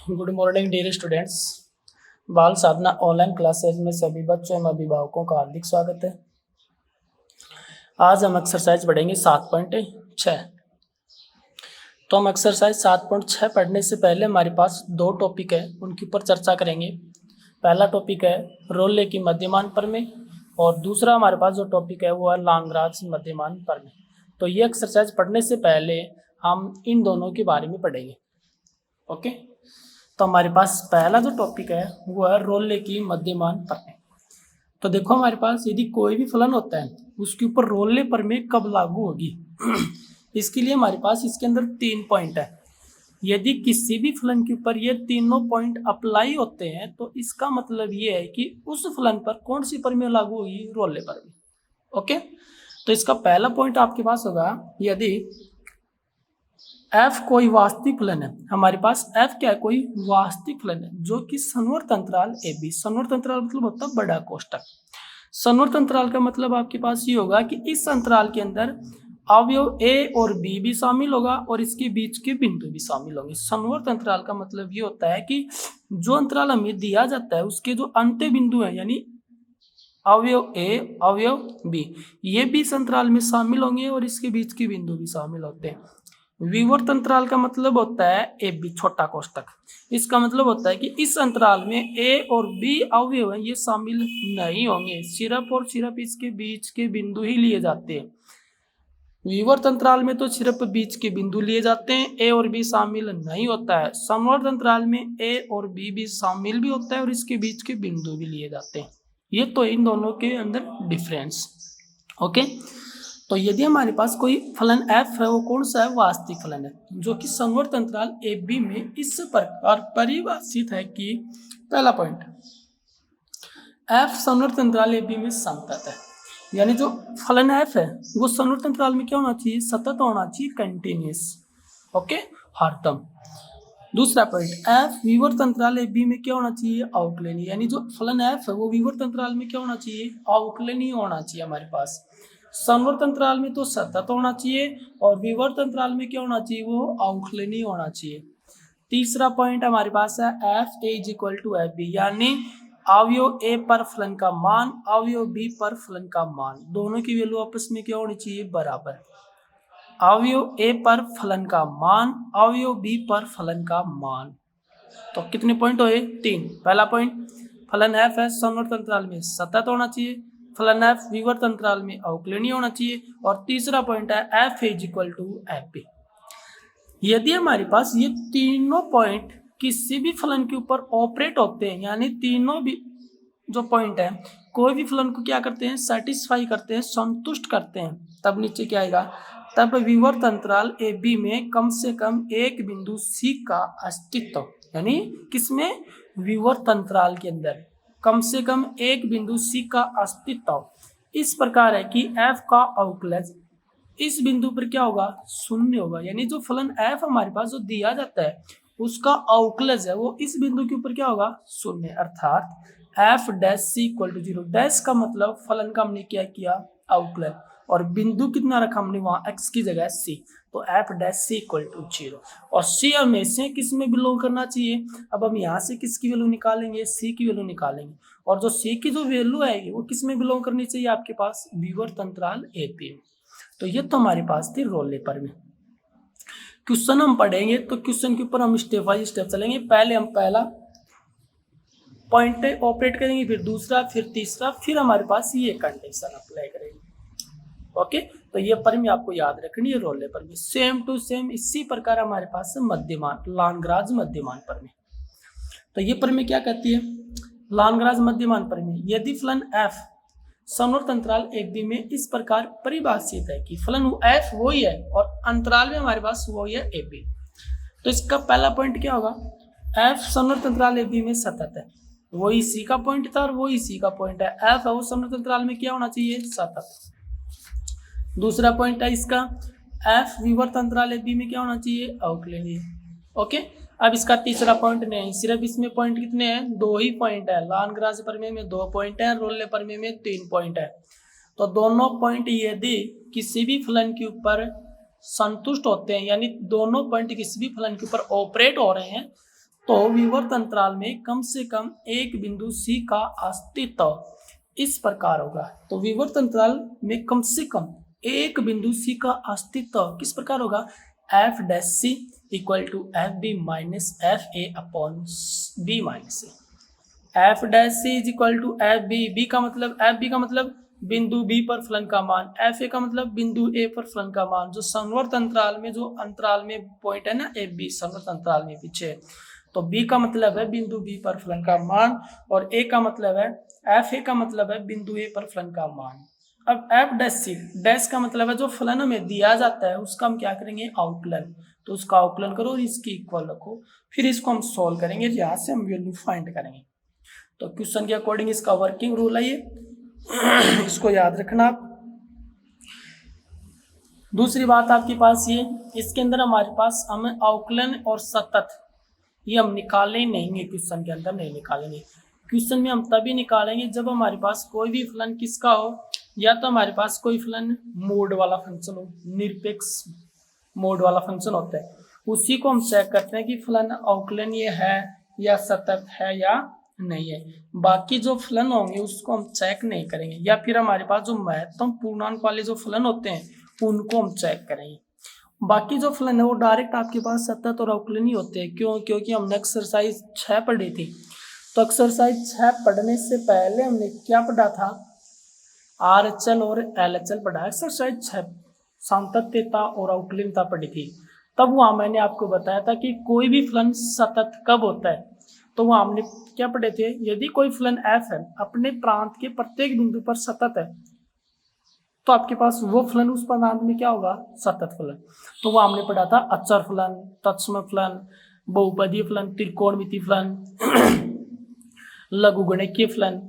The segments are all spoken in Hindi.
Good morning dear students. बाल साधना ऑनलाइन क्लासेज में सभी बच्चों एवं अभिभावकों का हार्दिक स्वागत है। आज हम एक्सरसाइज पढ़ेंगे 7.6। तो हम एक्सरसाइज 7.6 पढ़ने से पहले हमारे पास दो टॉपिक है, उनके ऊपर चर्चा करेंगे। पहला टॉपिक है रोल्ले की मध्यमान प्रमेय और दूसरा हमारे पास जो टॉपिक है वो है लाग्रांज मध्यमान प्रमेय। तो ये एक्सरसाइज पढ़ने से पहले हम इन दोनों के बारे में पढ़ेंगे। ओके, तो हमारे पास पहला जो टॉपिक है वो है रोल्ले की मध्यमान प्रमेय। तो देखो हमारे पास यदि कोई भी फलन होता है उसके ऊपर रोल्ले प्रमेय कब लागू होगी इसके लिए हमारे पास इसके अंदर 3 पॉइंट है। यदि किसी भी फलन के ऊपर ये तीनों पॉइंट अप्लाई होते हैं तो इसका मतलब ये है कि उस फलन पर कौन सी प्रमेय लागू होगी, रोल्ले प्रमेय। ओके, तो इसका पहला पॉइंट आपके पास होगा, यदि f कोई वास्तविक फलन है, हमारे पास f क्या है, कोई वास्तविक फलन है जो कि संवर्त अंतराल ए बी, संवर्त अंतराल मतलब होता है बड़ा कोष्टक। संवर्त अंतराल का मतलब आपके पास ये होगा कि इस अंतराल के अंदर अवयव a और b भी शामिल होगा और इसके बीच के बिंदु भी शामिल होंगे। संवर्त अंतराल का मतलब ये होता है कि जो अंतराल हमें दिया जाता है उसके जो अंत्य बिंदु है यानी अवयव a अवयव b, ये भी इस अंतराल में शामिल होंगे और इसके बीच के बिंदु भी शामिल होते हैं। विवर्त अंतराल का मतलब होता है ए बी छोटा कोष्टक। इसका मतलब होता है कि इस अंतराल में ए और बी अवयव है ये शामिल नहीं होंगे, सिर्फ और सिर्फ इसके बीच के बिंदु ही लिए जाते हैं। विवर्त अंतराल में तो सिर्फ बीच के बिंदु लिए जाते हैं, ए और बी शामिल नहीं होता है। संवर्त अंतराल में ए और बी भी शामिल भी होता है और इसके बीच के बिंदु भी लिए जाते हैं। ये तो इन दोनों के अंदर डिफरेंस। ओके, तो यदि हमारे पास कोई फलन f है वो कौन सा है, वास्तविक फलन है जो कि संवर्त अंतराल ए बी में इस प्रकार परिभाषित है कि पहला पॉइंट f संवर्त अंतराल ए बी में संतत है, यानी जो फलन f है वो संवर्त अंतराल में क्या होना चाहिए, सतत होना चाहिए, कंटिन्यूअस। ओके, हरदम। दूसरा पॉइंट f विवर्त अंतराल ए बी में क्या होना चाहिए, अवकलनीय, यानी जो फलन f है वो विवर्त अंतराल में क्या होना चाहिए, अवकलनीय होना चाहिए। हमारे पास संवर्त अंतराल में तो सतत होना चाहिए और विवर्त अंतराल में क्या होना चाहिए, वो अवकलनीय होना चाहिए। तीसरा पॉइंट हमारे पास है F A is equal to F B, यानी अवयव ए पर फलन का मान अवयव बी पर फलन का मान दोनों की वैल्यू आपस में क्या होनी चाहिए, बराबर। अवयव ए पर फलन का मान अवयव बी पर फलन का मान। तो कितने पॉइंट हुए, 3। पहला पॉइंट फलन एफ है संवर्त अंतराल में सतत होना चाहिए, फलन एफ विवर्त अंतराल में अवकलनीय होना चाहिए और तीसरा पॉइंट है F is equal to F B. यदि हमारे पास ये तीनों पॉइंट किसी भी फलन के ऊपर ऑपरेट होते हैं, यानी तीनों भी जो पॉइंट है कोई भी फलन को क्या करते हैं, सेटिस्फाई करते हैं, संतुष्ट करते हैं, तब नीचे क्या आएगा, तब विवर्त अंतराल ए बी में कम से कम एक बिंदु सी का अस्तित्व, यानी किसमें, विवर्त अंतराल के अंदर कम से कम एक बिंदु सी का अस्तित्व इस प्रकार है कि f का अवकलज इस बिंदु पर क्या होगा, शून्य होगा। यानी जो फलन f हमारे पास जो दिया जाता है उसका अवकलज है वो इस बिंदु के ऊपर क्या होगा, शून्य, अर्थात f dash C equal to 0। Dash का मतलब फलन का हमने क्या किया, अवकलज, और बिंदु कितना रखा हमने वहां x की जगह c, तो f dash C equal to 0। और c हमें से किस में बिलोंग करना चाहिए, अब हम यहाँ से किसकी वैल्यू निकालेंगे, c की वैल्यू निकालेंगे, और जो c की जो वैल्यू आएगी वो किस में बिलोंग करनी चाहिए, आपके पास विवर्त अंतराल ए बी में। तो ये तो हमारे पास थी रोल्ले प्रमेय। क्वेश्चन हम पढ़ेंगे तो क्वेश्चन के ऊपर हम स्टेप बाय स्टेप चलेंगे। पहले हम पहला पॉइंट ऑपरेट करेंगे, फिर दूसरा, फिर तीसरा, फिर हमारे पास ये कंडीशन अप्लाई करेंगे। ओके, तो ये प्रमेय आपको याद रखनी है, रोल्ले प्रमेय सेम टू सेम इसी प्रकार हमारे पास मध्यमान लाग्रांज मध्यमान प्रमेय। तो ये प्रमेय क्या कहती है, लाग्रांज मध्यमान प्रमेय, यदि फलन f संवर्त अंतराल ए बी में इस प्रकार परिभाषित है कि फलन f वही है और अंतराल में हमारे पास वही है ए बी, तो इसका पहला पॉइंट क्या होगा, f संवर्त अंतराल ए बी में सतत है, वही c का पॉइंट था और वही c का पॉइंट है, f है वो संवर्त अंतराल में क्या होना चाहिए, सतत। दूसरा पॉइंट है इसका f विवर्त अंतराल ए बी में क्या होना चाहिए, अवकलनीय। ओके, अब इसका तीसरा पॉइंट नहीं, सिर्फ इसमें पॉइंट कितने हैं, 2 ही पॉइंट है। लाग्रांज प्रमेय में 2 पॉइंट है, रोल्ले प्रमेय में 3 पॉइंट है। तो दोनों पॉइंट यदि किसी भी फलन के ऊपर संतुष्ट होते हैं, यानी दोनों पॉइंट किसी भी फलन के ऊपर ऑपरेट हो रहे हैं, तो विवर्त अंतराल में कम से कम एक बिंदु C का अस्तित्व इस प्रकार होगा। तो विवर्त अंतराल में कम से कम एक बिंदु C का अस्तित्व किस प्रकार होगा, F dash C equal to F B minus F A upon B minus A. F dash C is equal to F B, B का मतलब, एफ बी का मतलब बिंदु बी पर फलन का मान, एफ ए का मतलब बिंदु ए पर फलन का मान। जो संवर्त अंतराल में, जो अंतराल में पॉइंट है ना ए बी, संवर्त अंतराल में पीछे, तो बी का मतलब है बिंदु बी पर फलन का मान, और ए का मतलब है, एफ ए का मतलब है बिंदु ए पर फलन का मान। अब एफ डैश सी, डैश का मतलब है जो फलन हमें दिया जाता है उसका हम क्या करेंगे, आउटलन। तो उसका आउटलन करो और इसकी इक्वल रखो, फिर इसको हम सोल्व करेंगे, यहाँ से हम वैल्यू फाइंड करेंगे। तो क्वेश्चन के अकॉर्डिंग इसका वर्किंग रूल है ये, इसको याद रखना आप। दूसरी बात आपके पास ये, इसके अंदर हमारे पास हमें अवकलन और सतत ये हम निकालें नहीं, क्वेश्चन के अंदर नहीं निकालेंगे। क्वेश्चन में हम तभी निकालेंगे जब हमारे पास कोई भी फलन किसका हो, या तो हमारे पास कोई फलन मोड वाला फंक्शन हो, निरपेक्ष मोड वाला फंक्शन होता है, उसी को हम चेक करते हैं कि फलन अवकलन ये है या सतत है या नहीं है। बाकी जो फलन होंगे उसको हम चेक नहीं करेंगे, या फिर हमारे पास जो महत्तम पूर्णांक वाले जो फलन होते हैं उनको हम चेक करेंगे। बाकी जो फलन है वो डायरेक्ट आपके पास सतत और अवकलन ही होते हैं। क्यों? क्योंकि हमने एक्सरसाइज 6 पढ़ी थी। तो एक्सरसाइज 6 पढ़ने से पहले हमने क्या पढ़ा था, आर एच एल और एल एच एल पढ़ा। एक्सरसाइज 6 सातत्यता और अवकलनीयता पढ़ी थी। तब वहां मैंने आपको बताया था कि कोई भी फलन सतत कब होता है। तो वहां हमने क्या पढ़े थे, यदि कोई फलन एफ है अपने प्रांत के प्रत्येक बिंदु पर सतत है तो आपके पास वो फलन उस प्रांत में क्या होगा, सतत फलन। तो वो हमने पढ़ा था अचर फलन, तत्सम फलन, बहुपदीय फलन, त्रिकोणमितीय फलन, लघुगणकीय फलन।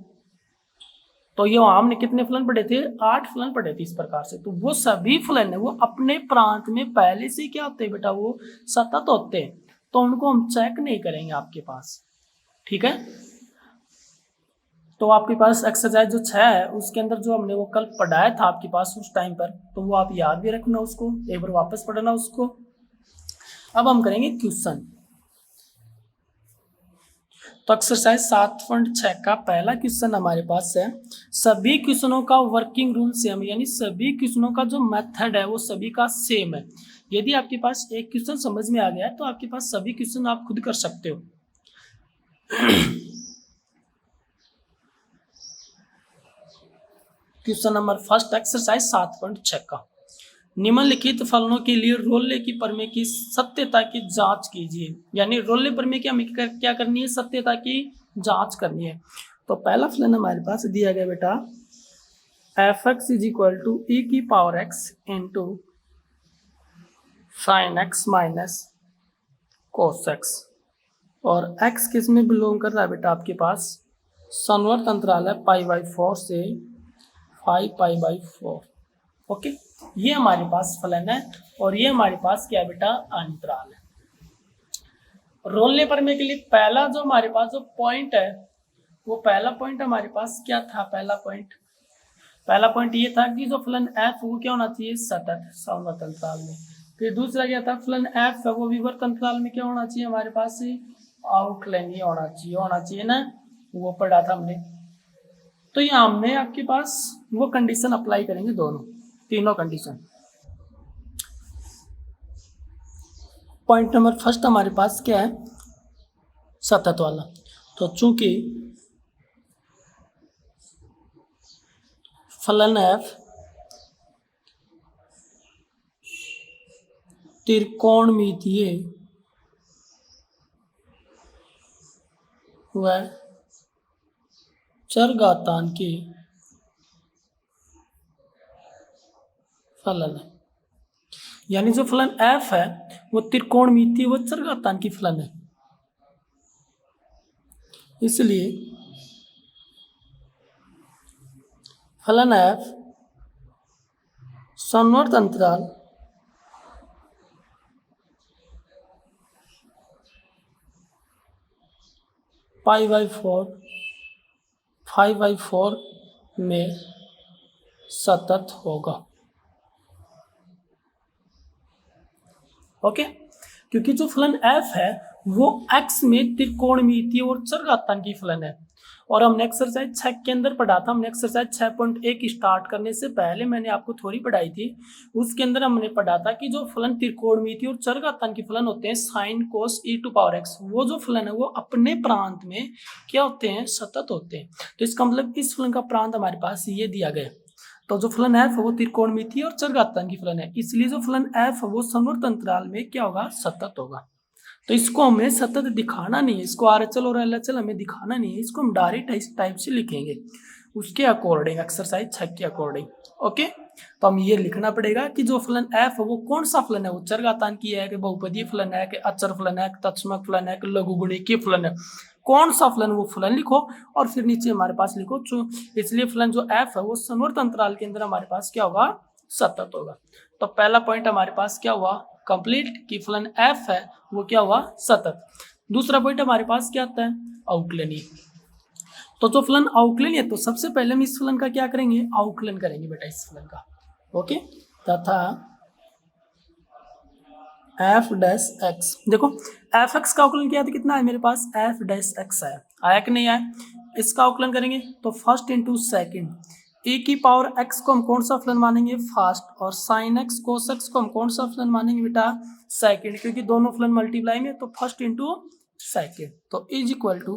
तो ये हमने कितने फलन पढ़े थे, 8 फलन पढ़े थे इस प्रकार से। तो वो सभी फलन है वो अपने प्रांत में पहले से क्या होते हैं बेटा, वो सतत होते हैं, तो उनको हम चेक नहीं करेंगे आपके पास, ठीक है। तो आपके पास एक्सरसाइज जो 6 है उसके अंदर जो हमने वो कल पढ़ाया था आपके पास उस टाइम पर, तो वो आप याद भी रखना, उसको एक बार वापस पढ़ना उसको। अब हम करेंगे क्वेश्चन। तो एक्सरसाइज 7.6 का पहला क्वेश्चन हमारे पास है, सभी क्वेश्चनों का वर्किंग रूल सेम, यानी सभी क्वेश्चनों का जो मेथड है वो सभी का सेम है। यदि आपके पास एक क्वेश्चन समझ में आ गया है तो आपके पास सभी क्वेश्चन आप खुद कर सकते हो। क्वेश्चन नंबर फर्स्ट, एक्सरसाइज 7.6 का, निम्नलिखित फलनों के लिए रोल्ले की प्रमेय की सत्यता की जांच कीजिए। यानी रोल्ले प्रमेय की हमें क्या करनी है, सत्यता की जांच करनी है। तो पहला फलन हमारे पास दिया गया बेटा, f x is equal to e की power x into sine x minus cos x, और एक्स किस में बिलोंग कर रहा है बेटा, आपके पास संवर्त अंतराल है π/4 से 5π/4। ओके, ये हमारे पास फलन है और ये हमारे पास क्या बेटा, अंतराल है। रोल्ले प्रमेय के लिए पहला जो हमारे पास जो पॉइंट है, वो पहला पॉइंट हमारे पास क्या था, पहला पॉइंट ये था कि जो फलन एफ वो क्या होना चाहिए, सतत संवर्त अंतराल में। फिर दूसरा क्या था, फलन एफ है वो विवर्त अंतराल में क्या होना चाहिए, हमारे पास अवकलनीय होना चाहिए ना, वो पढ़ा था हमने। तो यहाँ हमने आपके पास वो कंडीशन अप्लाई करेंगे, तीनों कंडीशन। पॉइंट नंबर फर्स्ट हमारे पास क्या है, सतत वाला। तो चूंकि फलन एफ त्रिकोणमितीय व चरघातांकी फलन है, यानी जो फलन एफ है वो त्रिकोणमितीय व चरघातांकी फलन है, इसलिए फलन एफ संवर्त अंतराल π/4 5/4 में सतत होगा। ओके, क्योंकि जो फलन एफ है वो x में त्रिकोणमितीय और चरघातांकी फलन है। और हमने एक्सरसाइज 6 के अंदर पढ़ा था, हमने एक्सरसाइज 6.1 स्टार्ट करने से पहले मैंने आपको थोड़ी पढ़ाई थी, उसके अंदर हमने पढ़ा था कि जो फलन त्रिकोणमितीय और चरघातांकी फलन होते हैं sine cos e to power x, वो जो फलन है वो अपने प्रांत में क्या होते हैं, सतत होते हैं। तो इसका मतलब इस फलन का प्रांत हमारे पास ये दिया गया। तो जो फलन f वो त्रिकोणमितीय और चरघातांकी फलन है, इसलिए जो फलन f वो संवर्त अंतराल में क्या होगा, सतत होगा। तो इसको हमें सतत दिखाना नहीं है, इसको RHL और LHL हमें दिखाना नहीं है, इसको हम डायरेक्ट इस टाइप से लिखेंगे उसके अकॉर्डिंग, एक्सरसाइज 6 के अकॉर्डिंग। ओके, तो हम ये लिखना पड़ेगा कि जो फलन f वो कौन सा फलन है, वो चरघातांकी है कि बहुपदीय फलन है कि अचर फलन है कि तत्समक फलन है कि लघुगुणिकीय फलन है, कौन सा फलन, वो फलन लिखो और फिर नीचे हमारे पास लिखो इसलिए फलन जो f है वो संवर्त अंतराल के अंदर हमारे पास क्या होगा, सतत होगा। तो पहला पॉइंट हमारे पास क्या हुआ, कंप्लीट, कि फलन f है वो क्या हुआ, सतत। दूसरा पॉइंट हमारे पास क्या आता है, अवकलनीय। तो जो फलन अवकलनीय है तो सबसे पहले हम इस फलन का क्या करेंगे, अवकलन करेंगे बेटा इस फलन का। ओके, तथा f डैश x, देखो fx का अवकलन क्या है, कितना है मेरे पास, f डैश x है, आया कि नहीं आया। इसका अवकलन करेंगे तो फर्स्ट इंटू सेकेंड, e की पावर x को हम कौन सा फलन मानेंगे, फर्स्ट, और साइन x कोस x को हम कौन सा फलन मानेंगे बेटा, सेकेंड, क्योंकि दोनों फलन मल्टीप्लाई में, तो फर्स्ट इंटू सेकेंड। तो इज इक्वल टू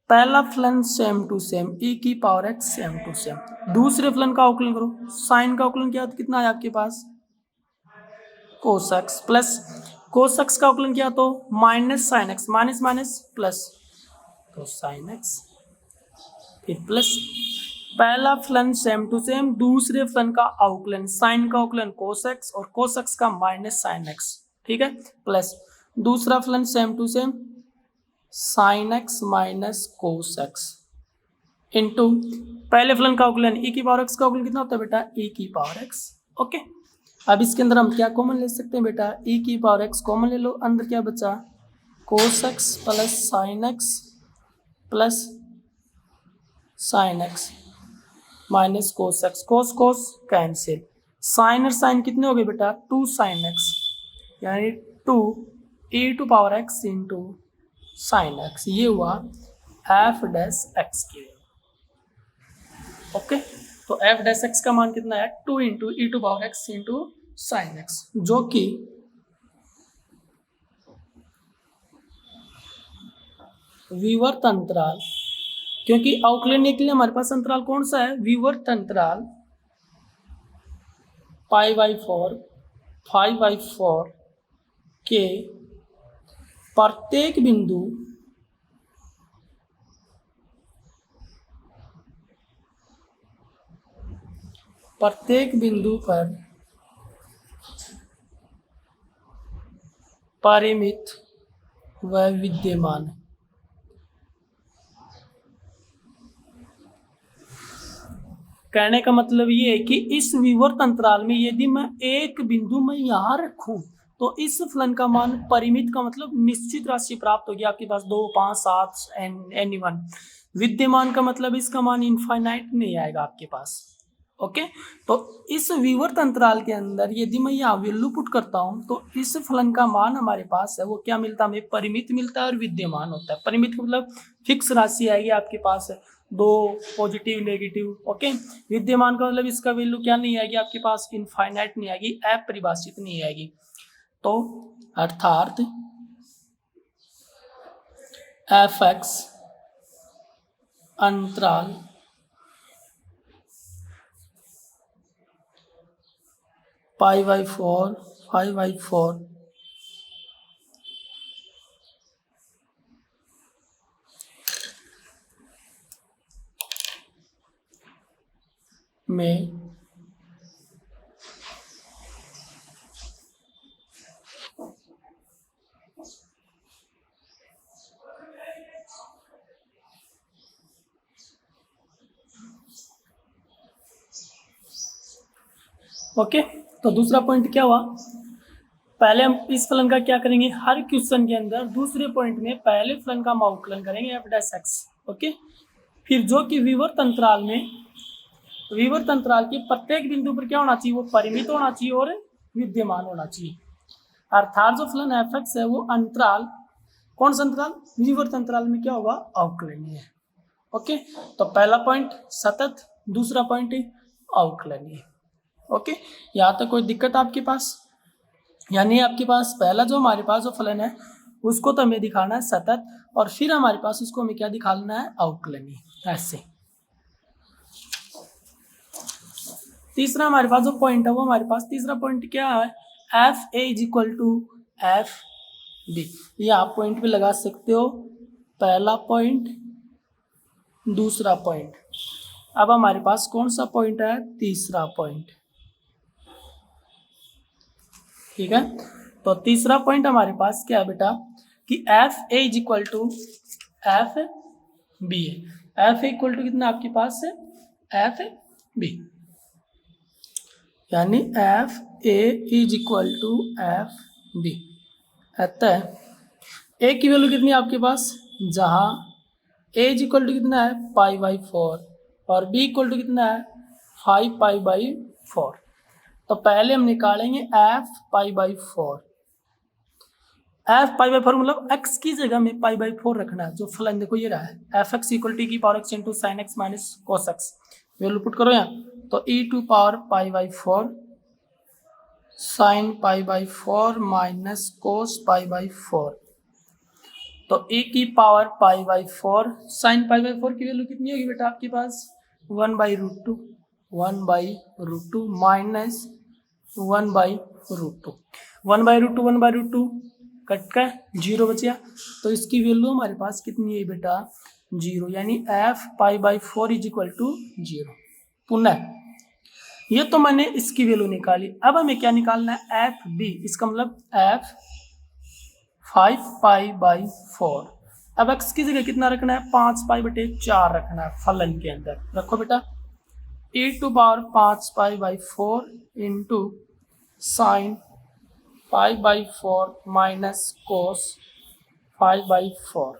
पहला फलन सेम टू सेम, e की power x same to same. दूसरे फलन का अवकलन करो, साइन का अवकलन क्या, कितना है आपके पास, cos x plus cos x का अवकलन क्या, तो minus sine x, minus minus plus, तो साइन x फिर प्लस, पहला फलन सेम टू सेम, दूसरे फलन का अवकलन, साइन का अवकलन कोस x और कोस x का माइनस साइन x, ठीक है, प्लस दूसरा फलन same to same sine x minus cos x into पहले फलन का अवकलन e की पावर x का अवकलन कितना होता है बेटा, e की पावर x। ओके, अब इसके अंदर हम क्या कॉमन ले सकते हैं बेटा, e की पावर x कॉमन ले लो, अंदर क्या बचा, कोस x plus sign x plus sign x minus cos x, कोस कोस कैंसिल, साइन और साइन कितने हो गए बेटा, 2 साइन x, यानी 2 e to power x into sine x, ये हुआ f डैश x के। ओके, तो f डैश x का मान कितना है, 2 into e to power x into sine x, जो कि विवर्त अंतराल, क्योंकि अवकलनीय के लिए हमारे पास अंतराल कौन सा है, विवर्त अंतराल π/4 5/4 के प्रत्येक बिंदु पर परिमित व विद्यमान है। कहने का मतलब ये है कि इस विवर्त अंतराल में यदि मैं एक बिंदु में यहाँ रखूं तो इस फलन का मान, परिमित का मतलब निश्चित राशि प्राप्त होगी आपके पास, 2 5 7 एनी1, विद्यमान का मतलब इसका मान इनफाइनाइट नहीं आएगा आपके पास। ओके, तो इस विवर्त अंतराल के अंदर यदि मैं यहाँ वैल्यू पुट करता हूँ तो इस फलन का मान हमारे पास है वो क्या मिलता है, हमें परिमित मिलता है और विद्यमान होता है। परिमित का मतलब फिक्स राशि आएगी आपके पास, 2 पॉजिटिव नेगेटिव। ओके, विद्यमान का मतलब इसका वैल्यू क्या नहीं आएगी आपके पास, इनफाइनाइट नहीं आएगी, अपरिभाषित नहीं आएगी। तो अर्थात fx अंतराल π/4 5/4 में ओके, तो दूसरा पॉइंट क्या हुआ, पहले हम इस फलन का क्या करेंगे, हर क्वेश्चन के अंदर दूसरे पॉइंट में पहले फलन का अवकलन करेंगे f डैश x। ओके, फिर जो कि विवर्त अंतराल में, विवर्त अंतराल के प्रत्येक बिंदु पर क्या होना चाहिए, वो परिमित होना चाहिए और विद्यमान होना चाहिए। अर्थात जो फलन f(x) है वो अंतराल कौन सा अंतराल? विवर्त अंतराल में क्या होगा? अवकलनीय। ओके, तो पहला पॉइंट सतत, दूसरा पॉइंट अवकलनीय। ओके, यहाँ तक कोई दिक्कत आपके पास? यानी आपके पास पहला जो हमारे पास जो फलन है उसको तो हमें दिखाना है सतत, और फिर हमारे पास उसको हमें क्या दिखाना है? अवकलनीय। ऐसे तीसरा हमारे पास जो पॉइंट है वो हमारे पास तीसरा पॉइंट क्या है? F A is equal to F B. ये आप पॉइंट भी लगा सकते हो, पहला पॉइंट, दूसरा पॉइंट। अब हमारे पास कौन सा पॉइंट है? तीसरा पॉइंट। ठीक है, तो तीसरा पॉइंट हमारे पास क्या है बेटा? कि F A is equal to F B है। एफ ए इक्वल टू कितना आपके पास है? एफ बी, यानी F A is equal to F B. अतः ए की वैल्यू कितनी है आपके पास? जहाँ ए इज इक्वल टू कितना है? π/4, और बी इक्वल टू कितना है? 5π/4। तो पहले हम निकालेंगे एफ π/4। एफ π/4 मतलब एक्स की जगह में π/4 रखना है। जो फलन देखो ये रहा है, एफ एक्स इक्वल टी की power x into sine x minus cos x. Value put करो यहाँ, तो e to power π/4 sine π/4 minus cos π/4। तो e की पावर π/4 साइन π/4 की वैल्यू कितनी होगी बेटा आपके पास? 1/√2, 1/√2 माइनस 1/√2। 1/√2 1/√2 कट का 0 बचा, तो इसकी वैल्यू हमारे पास कितनी है बेटा? 0, यानी एफ π/4 इज इक्वल टू 0। पुनः ये तो मैंने इसकी वैल्यू निकाली, अब हमें क्या निकालना है? F B. इसका मतलब एफ 5π/4। अब x की जगह कितना रखना है? 5π/4 रखना है फलन के अंदर। रखो बेटा, e to power 5π/4 into sine π/4 minus cos 5/4।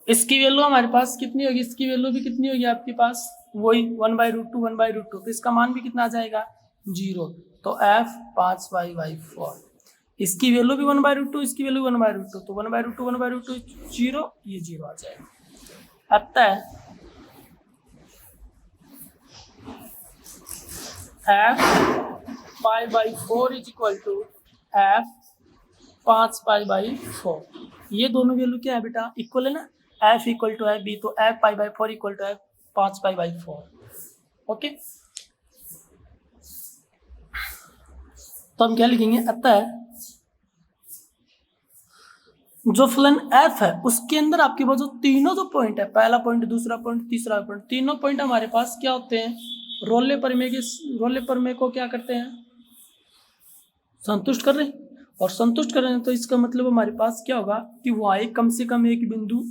इसकी वैल्यू हमारे पास कितनी होगी? इसकी वैल्यू भी कितनी होगी आपके पास? वही 1/√2 1/√2। तो इसका मान भी कितना आ जाएगा? 0। तो f 5π/4। इसकी वैल्यू भी 1/√2, इसकी वैल्यू 1/√2, तो 1/√2 1/√2 0, ये 0 आ जाएगा। अतः f π/4 is equal to f 5π/4। ये दोनों वैल्यू क्या है बेटा? इक्वल है ना? f equal to F b, तो f π/4 equal to f 5π/4। Okay, तो हम क्या लिखेंगे? अतः जो फलन f है उसके अंदर आपके पास जो तीनों जो पॉइंट है, पहला पॉइंट, दूसरा पॉइंट, तीसरा पॉइंट, तीनों पॉइंट हमारे पास क्या होते हैं? रोले प्रमेय को क्या करते हैं? संतुष्ट कर रहे हैं। और संतुष्ट कर रहे हैं तो इसका मतलब हमारे पास क्या होगा? कि वहाँ एक कम से कम एक बिंदु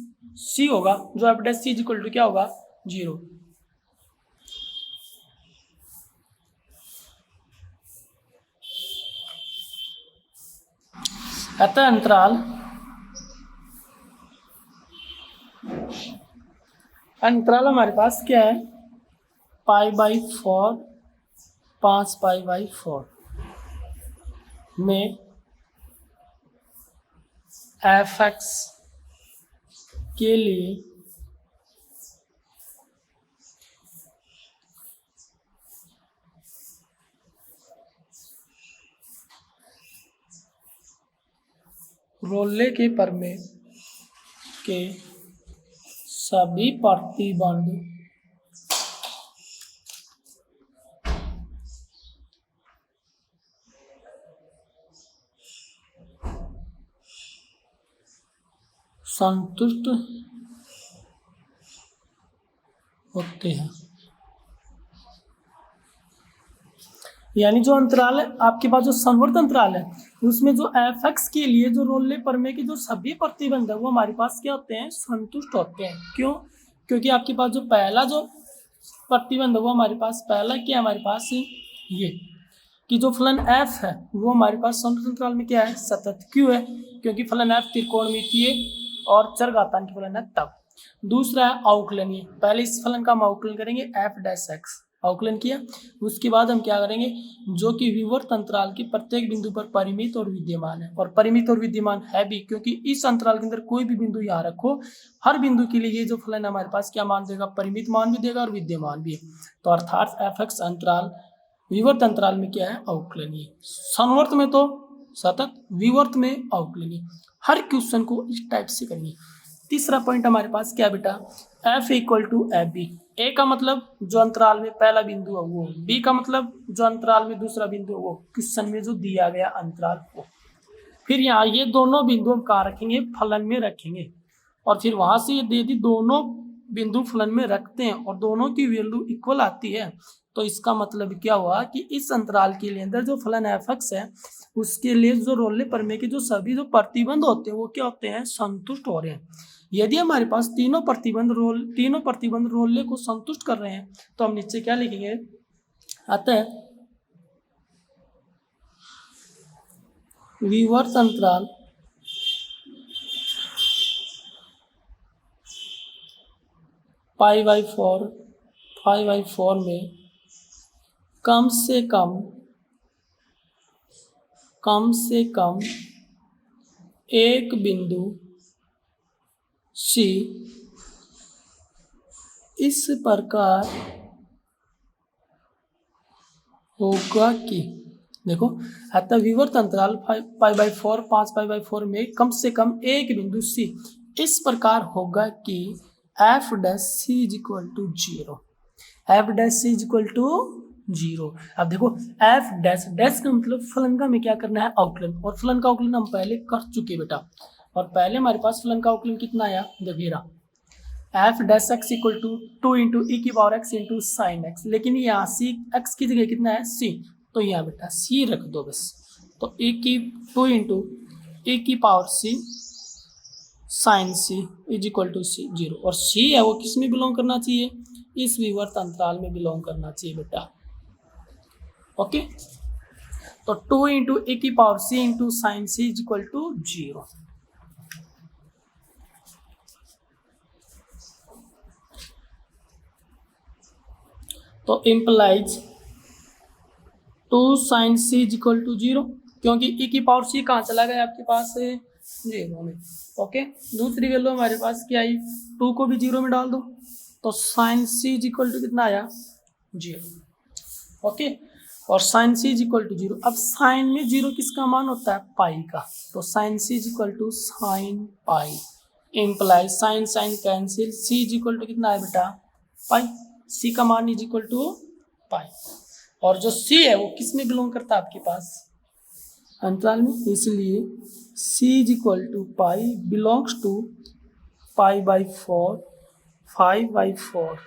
C होगा, जो F dash C is equal to क्या होगा? 0। अतः अंतराल हमारे पास क्या है? π/4 5π/4 में एफ एक्स के लिए रोले के प्रमेय के सभी प्रतिबंध संतुष्ट होते हैं। यानी जो अंतराल है आपके पास, जो संवर्त अंतराल है, उसमें जो एफ एक्स के लिए जो रोले प्रमेय के जो सभी प्रतिबंध है वो हमारे पास क्या होते हैं? संतुष्ट होते हैं। क्यों? क्योंकि आपके पास जो पहला जो प्रतिबंध है वो हमारे पास पहला क्या है? हमारे पास ये कि जो फलन एफ है वो हमारे पास संवर्त अंतराल में क्या है? सतत। क्यों है? क्योंकि फलन एफ त्रिकोणमितीय और चरघातांकी फलन है तब। दूसरा है अवकलनीय। पहले इस फलन का हम अवकलन करेंगे f डैश एक्स, अवकलन किया। उसके बाद हम क्या करेंगे, जो कि विवर्त अंतराल के प्रत्येक बिंदु पर परिमित और विद्यमान है, और परिमित और विद्यमान है भी क्योंकि इस अंतराल के अंदर कोई भी बिंदु यहाँ रखो, हर बिंदु के लिए ये जो फलन हमारे पास क्या मान देगा, परिमित मान भी देगा और विद्यमान भी। तो अर्थात f(x) अंतराल विवर्त अंतराल में क्या है, अवकलनीय। संवर्त में तो सतत, विवर्त में अवकलनीय। हर क्वेश्चन को इस टाइप से करेंगे। तीसरा पॉइंट हमारे पास क्या बेटा, f = f(b)। ए का मतलब जो अंतराल में पहला बिंदु है वो, बी का मतलब जो अंतराल में दूसरा बिंदु है वो, क्वेश्चन में जो दिया गया अंतराल वो। फिर यहाँ ये दोनों बिंदु हम कहाँ रखेंगे, फलन में रखेंगे, और फिर वहां से ये दे दी दोनों बिंदु फलन में रखते हैं और दोनों की वैल्यू इक्वल आती है, तो इसका मतलब क्या हुआ कि इस अंतराल के लिए अंदर जो फलन f(x) है उसके लिए जो रोल्ले प्रमेय के जो सभी जो प्रतिबंध होते हैं वो क्या होते हैं, संतुष्ट हो रहे हैं। यदि हमारे पास तीनों प्रतिबंध रोल्ले को संतुष्ट कर रहे हैं तो हम नीचे क्या लिखेंगे, अतः विवर्त अंतराल π/4 में कम से कम एक बिंदु C इस प्रकार होगा कि, देखो, अतः विवर्त अंतराल π/4 5π/4 में कम से कम एक बिंदु C इस प्रकार होगा कि f'(c) = 0। f'(c) = 0। अब देखो f' का मतलब फलन का हमें क्या करना है, अवकलन, और फलन का अवकलन हम पहले कर चुके बेटा। और पहले हमारे पास फलन का अवकलन कितना आया, देखिएगा f'(x) = 2 × e⁻x × sin x, लेकिन यहाँ c x की जगह कितना है, c, तो यहाँ बेटा c रख दो बस। तो 2 × e⁻c sin c = c 0, और c है वो किस में बिलोंग करना चाहिए, इस विवर्त अंतराल में बिलोंग करना चाहिए बेटा। ओके, तो 2 × e⁻c × sin c = 0। तो इम्प्लाइज 2 sin c = 0, क्योंकि e⁻c कहाँ चला गया आपके पास, 0 में। ओके, दूसरी वैल्यू हमारे पास क्या आई, 2 को भी 0 में डाल दो, तो sin c = कितना आया, 0। ओके, और sin c = 0। अब साइन में 0 किसका मान होता है, पाई का, तो sin c = sin पाई, इम्प्लाई साइन कैंसिल, c = कितना है बेटा, पाई, c का मान = पाई, और जो c है वो किस में बिलोंग करता है आपके पास, अंतराल में, इसलिए c = पाई बिलोंग्स टू π/4 5/4,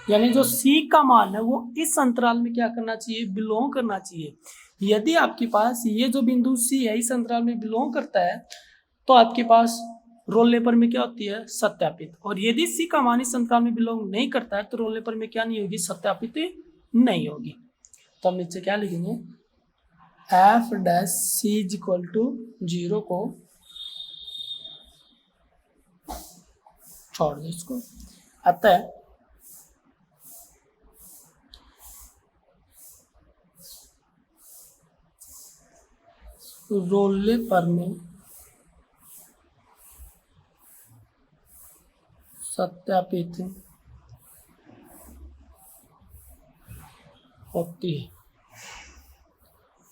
यानी जो c का मान है वो इस अंतराल में क्या करना चाहिए, बिलोंग करना चाहिए। यदि आपके पास ये जो बिंदु c है इस अंतराल में बिलोंग करता है तो आपके पास रोल नंबर में क्या होती है, सत्यापित, और यदि c का मान इस अंतराल में बिलोंग नहीं करता है तो रोल नंबर में क्या नहीं होगी, सत्यापित नहीं होगी। तो हम नीचे क्या लिखेंगे, f'(c) = 0 को छोड़ दो इसको, अतः रोल्ले प्रमेय सत्यापित होती है।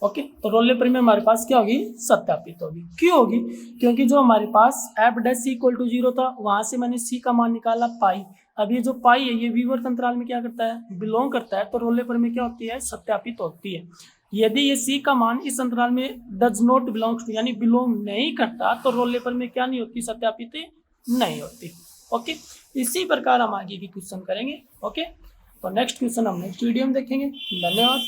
ओके, तो रोल्ले प्रमेय में हमारे पास क्या होगी, सत्यापित होगी। क्यों होगी, क्योंकि जो हमारे पास f'(c) = 0 था वहां से मैंने c का मान निकाला पाई। अब ये जो पाई है ये विवर्त अंतराल में क्या करता है, बिलोंग करता है, तो रोल्ले प्रमेय क्या होती है, सत्यापित होती है। यदि ये c का मान इस अंतराल में डज नॉट बिलोंग्स टू यानी बिलोंग नहीं करता तो रोल्ले प्रमेय क्या नहीं होती, सत्यापित नहीं होती। ओके, इसी प्रकार हम आगे की क्वेश्चन करेंगे। ओके, तो नेक्स्ट क्वेश्चन हम नेक्स्ट वीडियो में देखेंगे। धन्यवाद।